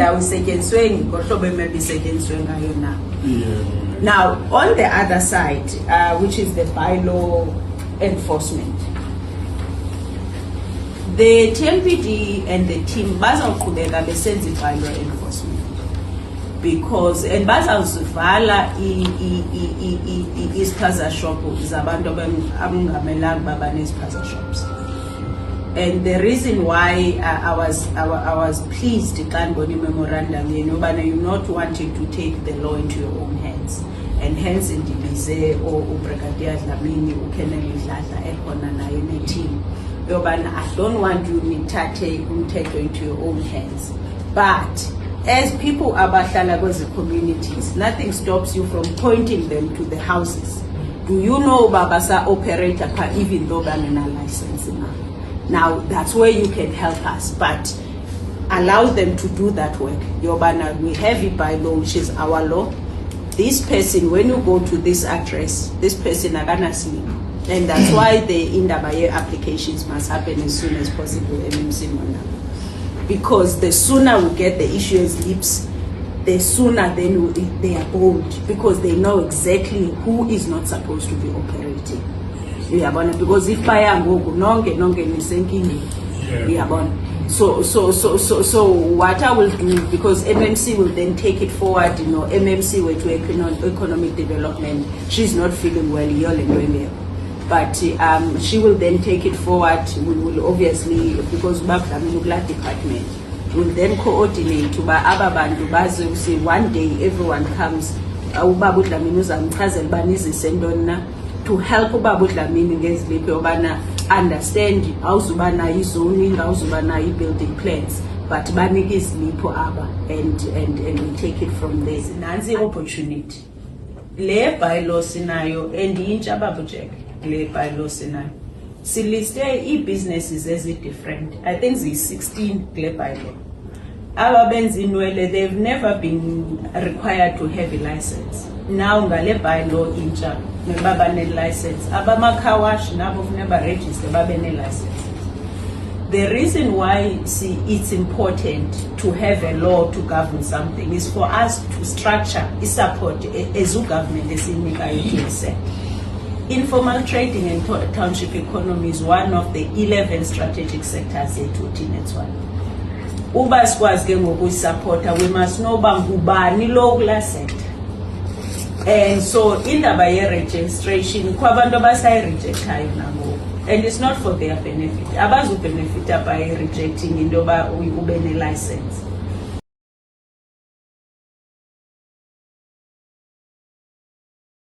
indawo isetyenziswe ngohlobo maybe isetyenziswe ngayo na. Now on the other side, which is the bylaw enforcement, the TMPD and the team bazawuqhubeka besenza bylaw enforcement, because and bazawuzivala ispaza shop zabantu abangamelanga baba nespaza shops. And the reason why I was pleased xa ndibona memorandum yenu you not wanting to take the law into your own hands, and hence indibize uBrigadier Dlamini uKenneth Dladla ekhona naye neteam yobana I don't want you nithathe umthetho into your own hands, but as people abahlala kwezi communities, nothing stops you from pointing them to the houses. Do you know babasa operator even though banana license now? Now that's where you can help us, but allow them to do that work. Yobana, we have it by law, which is our law. This person, when you go to this address, this person are gonna sleep, and that's why the Indabaye applications must happen as soon as possible. Because the sooner we get the issues lips, the sooner then they are bold, because they know exactly who is not supposed to be operating. Because if by nonke nisenkingeni, so what I will do, because MMC will then take it forward, MMC with economic development, she's not feeling well, but she will then take it forward. We will obviously, because Babla department will then coordinate to ababantu bazi say one day everyone comes uBabu Dlamini uzamchazela banizi sendona to help uBabu Dlamini ngeziliphi obana understand awuzubana izoning awuzubana building plans, but banike izilipho aba and we take it from there. Nansi opportunity le bylaw sinayo and intsha Babu Jack le bylaw sinayo siliste i-businesses ezi-different. I think ziyi-16 kule bylaw. Ababenza inwele, they've never been required to have a license. Now ngale bylaw intsha baba ne-license. Abama-car-wash nabo never register babe ne-license. The reason why it's important to have a law to govern something is for us to structure support as a government esinika. Informal trading and township economy is one of the 11 strategic sectors ethu next one. Uba sikwazi ke ngokuyisupporta, we must know ngubani lo kula sector. And so indaba ye registration kwabantu abasayirejectayo nangoku, and it's not for their benefit. Abazu benefita by rejecting into yoba ube ne license.